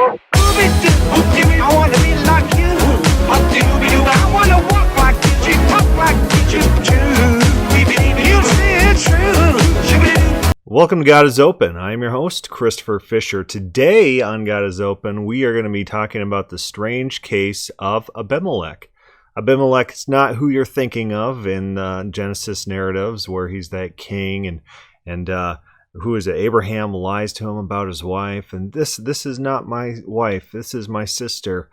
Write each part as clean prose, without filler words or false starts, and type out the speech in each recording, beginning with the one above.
I want to be like you. I want to walk like you, talk like you. You say it's true. Welcome to God is Open. I am your host, Christopher Fisher. Today on God is Open, we are going to be talking about the strange case of Abimelech. Abimelech is not who you're thinking of in Genesis narratives, where he's that king and who is it? Abraham lies to him about his wife, and this is not my wife. This is my sister.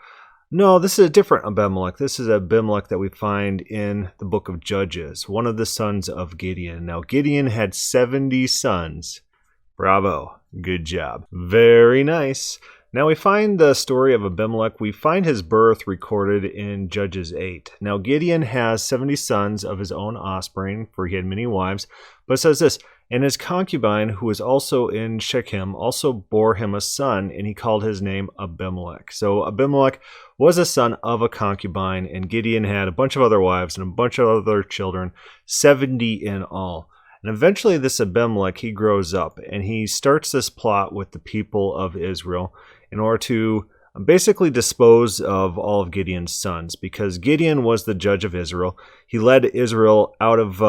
No, this is a different Abimelech. This is Abimelech that we find in the book of Judges, one of the sons of Gideon. Now, Gideon had 70 sons. Bravo. Good job. Very nice. Now, we find the story of Abimelech. We find his birth recorded in Judges 8. Now, Gideon has 70 sons of his own offspring, for he had many wives. But it says this, and his concubine, who was also in Shechem, also bore him a son, and he called his name Abimelech. So Abimelech was a son of a concubine, and Gideon had a bunch of other wives and a bunch of other children, 70 in all. And eventually this Abimelech, he grows up, and he starts this plot with the people of Israel in order to basically dispose of all of Gideon's sons, because Gideon was the judge of Israel. He led Israel out of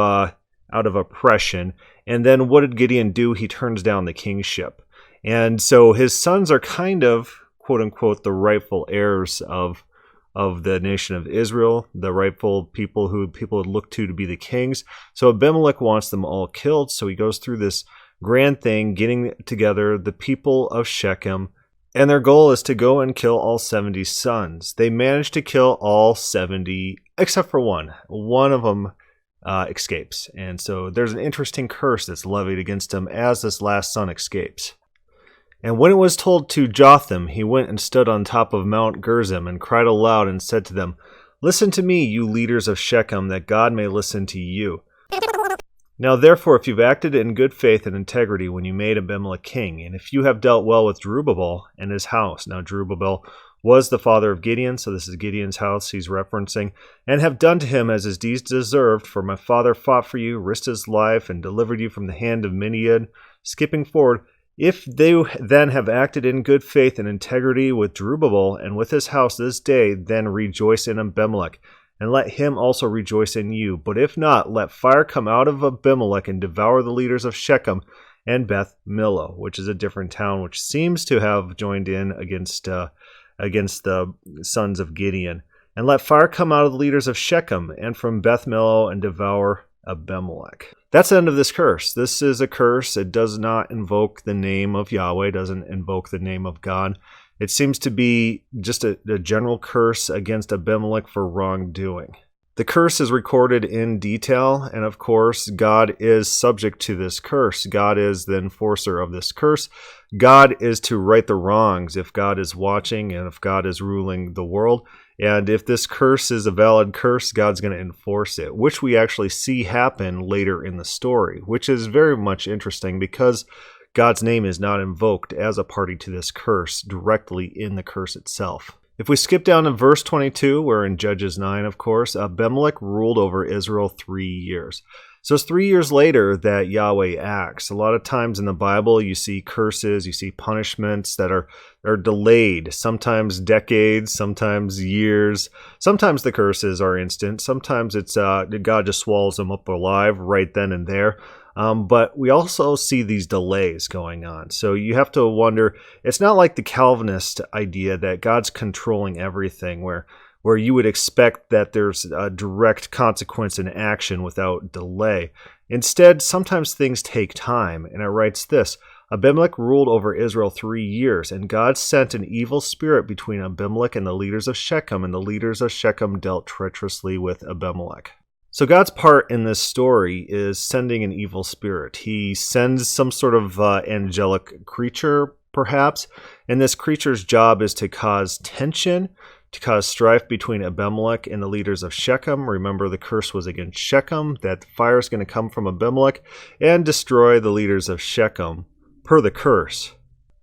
oppression. And then what did Gideon do? He turns down the kingship. And so his sons are kind of, quote unquote, the rightful heirs of the nation of Israel, the rightful people who people would look to be the kings. So Abimelech wants them all killed. So he goes through this grand thing, getting together the people of Shechem. And their goal is to go and kill all 70 sons. They managed to kill all 70, except for one. One of them escapes. And so there's an interesting curse that's levied against him as this last son escapes. And when it was told to Jotham, he went and stood on top of Mount Gerizim and cried aloud and said to them, "Listen to me, you leaders of Shechem, that God may listen to you. Now therefore, if you've acted in good faith and integrity when you made Abimelech king, and if you have dealt well with Jerubbaal and his house," now Jerubbaal was the father of Gideon, so this is Gideon's house he's referencing, "and have done to him as his deeds deserved, for my father fought for you, risked his life, and delivered you from the hand of Midian." Skipping forward, "If they then have acted in good faith and integrity with Jerubbaal and with his house this day, then rejoice in Abimelech, and let him also rejoice in you. But if not, let fire come out of Abimelech and devour the leaders of Shechem and Beth Millo," which is a different town, which seems to have joined in against the sons of Gideon. "And let fire come out of the leaders of Shechem and from Beth Millo and devour Abimelech." That's the end of this curse. This is a curse. It does not invoke the name of Yahweh. It doesn't invoke the name of God. It seems to be just a general curse against Abimelech for wrongdoing. The curse is recorded in detail, and of course, God is subject to this curse. God is the enforcer of this curse. God is to right the wrongs if God is watching and if God is ruling the world. And if this curse is a valid curse, God's going to enforce it, which we actually see happen later in the story, which is very much interesting because God's name is not invoked as a party to this curse directly in the curse itself. If we skip down to verse 22, we're in Judges 9, of course, Abimelech ruled over Israel 3 years. So it's 3 years later that Yahweh acts. A lot of times in the Bible, you see curses, you see punishments that are delayed, sometimes decades, sometimes years. Sometimes the curses are instant. Sometimes it's God just swallows them up alive right then and there. But we also see these delays going on. So you have to wonder, it's not like the Calvinist idea that God's controlling everything, where you would expect that there's a direct consequence in action without delay. Instead, sometimes things take time. And it writes this, "Abimelech ruled over Israel 3 years, and God sent an evil spirit between Abimelech and the leaders of Shechem, and the leaders of Shechem dealt treacherously with Abimelech." So God's part in this story is sending an evil spirit. He sends some sort of angelic creature, perhaps, and this creature's job is to cause tension, to cause strife between Abimelech and the leaders of Shechem. Remember, the curse was against Shechem, that fire is going to come from Abimelech and destroy the leaders of Shechem, per the curse.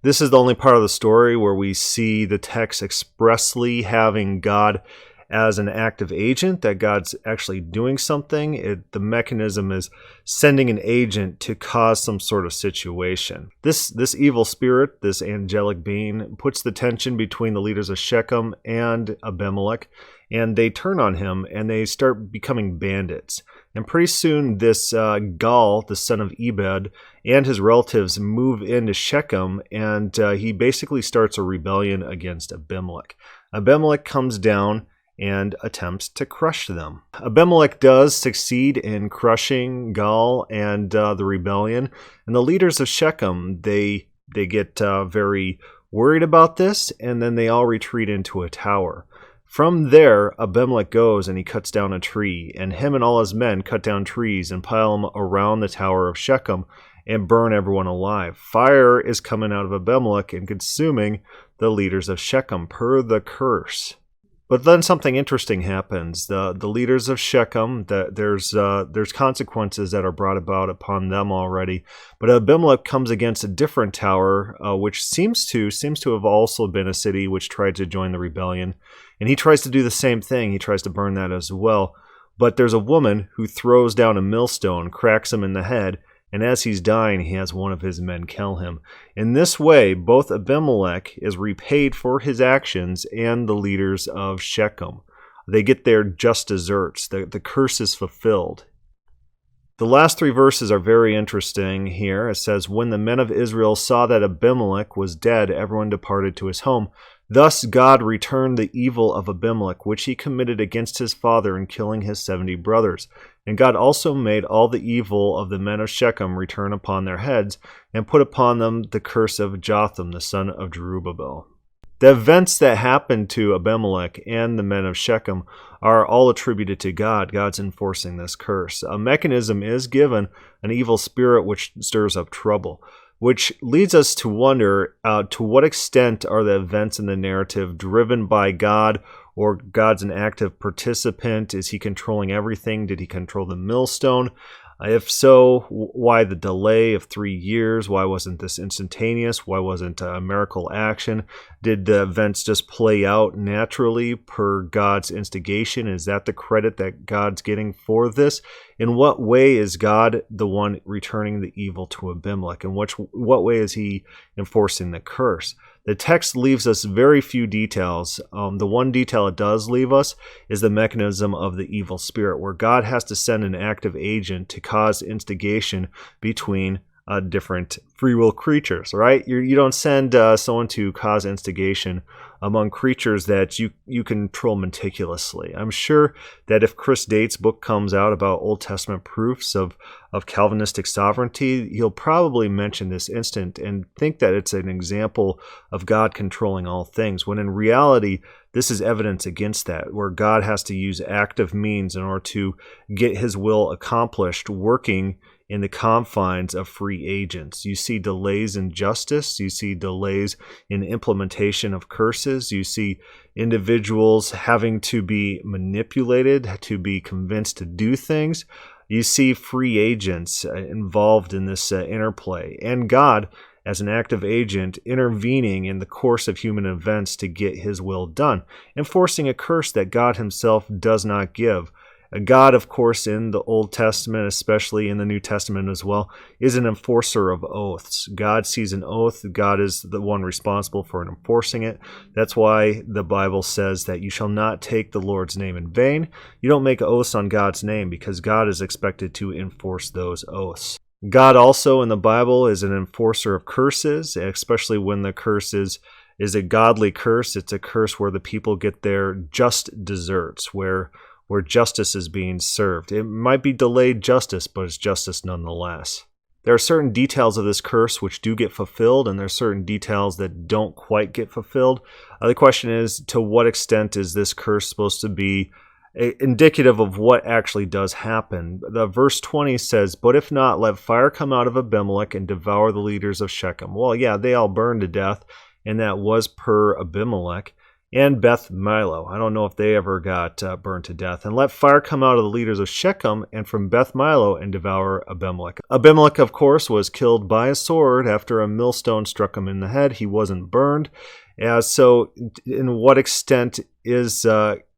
This is the only part of the story where we see the text expressly having God as an active agent, that God's actually doing something. The mechanism is sending an agent to cause some sort of situation. This evil spirit, this angelic being, puts the tension between the leaders of Shechem and Abimelech, and they turn on him and they start becoming bandits. And pretty soon this Gal, the son of Ebed, and his relatives move into Shechem, and he basically starts a rebellion against Abimelech. Abimelech comes down and attempts to crush them. Abimelech does succeed in crushing Gal and the rebellion, and the leaders of Shechem, they get very worried about this, and then they all retreat into a tower. From there, Abimelech goes and he cuts down a tree, and him and all his men cut down trees and pile them around the tower of Shechem and burn everyone alive. Fire is coming out of Abimelech and consuming the leaders of Shechem per the curse. But then something interesting happens. The leaders of Shechem, there's consequences that are brought about upon them already. But Abimelech comes against a different tower, which seems to have also been a city which tried to join the rebellion. And he tries to do the same thing. He tries to burn that as well. But there's a woman who throws down a millstone, cracks him in the head, and as he's dying, he has one of his men kill him. In this way, both Abimelech is repaid for his actions and the leaders of Shechem. They get their just deserts. The curse is fulfilled. The last 3 verses are very interesting here. It says, "When the men of Israel saw that Abimelech was dead, everyone departed to his home. Thus God returned the evil of Abimelech, which he committed against his father in killing his 70 brothers. And God also made all the evil of the men of Shechem return upon their heads, and put upon them the curse of Jotham, the son of Jerubbaal." The events that happened to Abimelech and the men of Shechem are all attributed to God. God's enforcing this curse. A mechanism is given, an evil spirit which stirs up trouble, which leads us to wonder to what extent are the events in the narrative driven by God, or God's an active participant? Is he controlling everything? Did he control the millstone? If so, why the delay of 3 years? Why wasn't this instantaneous? Why wasn't a miracle action? Did the events just play out naturally per God's instigation? Is that the credit that God's getting for this? In what way is God the one returning the evil to Abimelech? In what way is he enforcing the curse? The text leaves us very few details. The one detail it does leave us is the mechanism of the evil spirit, where God has to send an active agent to cause instigation between different free will creatures, right? You don't send someone to cause instigation among creatures that you control meticulously. I'm sure that if Chris Date's book comes out about Old Testament proofs of Calvinistic sovereignty, he'll probably mention this instant and think that it's an example of God controlling all things, when in reality, this is evidence against that, where God has to use active means in order to get his will accomplished, working in the confines of free agents. You see delays in justice. You see delays in implementation of curses. You see individuals having to be manipulated, to be convinced to do things. You see free agents involved in this interplay. And God, as an active agent, intervening in the course of human events to get his will done, enforcing a curse that God himself does not give. God, of course, in the Old Testament, especially in the New Testament as well, is an enforcer of oaths. God sees an oath. God is the one responsible for enforcing it. That's why the Bible says that you shall not take the Lord's name in vain. You don't make oaths on God's name, because God is expected to enforce those oaths. God also in the Bible is an enforcer of curses, especially when the curse is a godly curse. It's a curse where the people get their just deserts, where justice is being served. It might be delayed justice, but it's justice nonetheless. There are certain details of this curse which do get fulfilled, and there are certain details that don't quite get fulfilled. The question is, to what extent is this curse supposed to be indicative of what actually does happen? The verse 20 says, "But if not, let fire come out of Abimelech and devour the leaders of Shechem." Well, yeah, they all burned to death, and that was per Abimelech. And Beth Milo. I don't know if they ever got burned to death. "And let fire come out of the leaders of Shechem and from Beth Milo and devour Abimelech." Abimelech, of course, was killed by a sword after a millstone struck him in the head. He wasn't burned. So in what extent is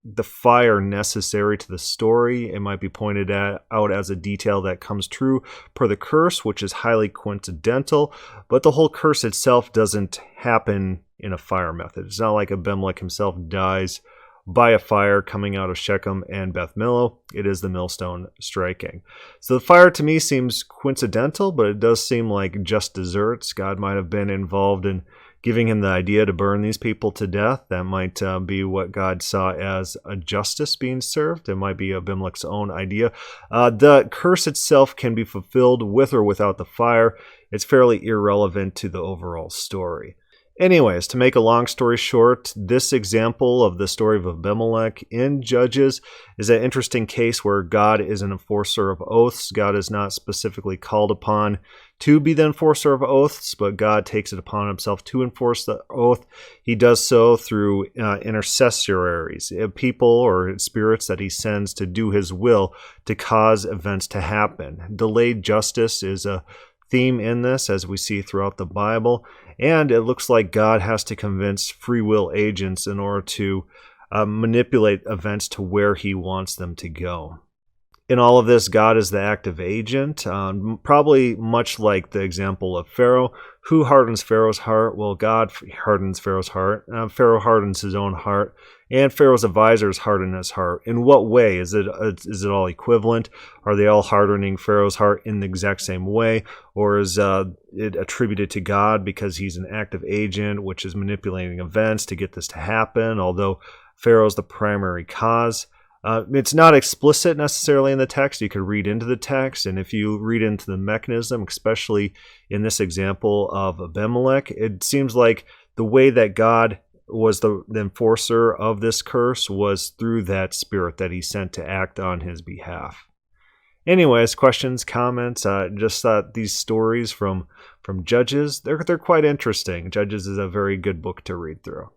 the fire necessary to the story. It might be pointed out as a detail that comes true per the curse, which is highly coincidental, but the whole curse itself doesn't happen in a fire method. It's not like Abimelech himself dies by a fire coming out of Shechem and Beth Millo. It is the millstone striking. So the fire to me seems coincidental, but it does seem like just desserts. God might have been involved in giving him the idea to burn these people to death. That might be what God saw as a justice being served. It might be Abimelech's own idea. The curse itself can be fulfilled with or without the fire. It's fairly irrelevant to the overall story. Anyways, to make a long story short, this example of the story of Abimelech in Judges is an interesting case where God is an enforcer of oaths. God is not specifically called upon to be the enforcer of oaths, but God takes it upon himself to enforce the oath. He does so through intercessories, people or spirits that he sends to do his will to cause events to happen. Delayed justice is a theme in this, as we see throughout the Bible, and it looks like God has to convince free will agents in order to manipulate events to where he wants them to go. In all of this, God is the active agent, probably much like the example of Pharaoh. Who hardens Pharaoh's heart? Well, God hardens Pharaoh's heart. Pharaoh hardens his own heart, and Pharaoh's advisors harden his heart. In what way? Is it all equivalent? Are they all hardening Pharaoh's heart in the exact same way? Or is it attributed to God because he's an active agent, which is manipulating events to get this to happen, although Pharaoh's the primary cause? It's not explicit necessarily in the text. You could read into the text, and if you read into the mechanism, especially in this example of Abimelech, it seems like the way that God was the enforcer of this curse was through that spirit that he sent to act on his behalf. Anyways, questions, comments? Just thought these stories from Judges, they're quite interesting. Judges is a very good book to read through.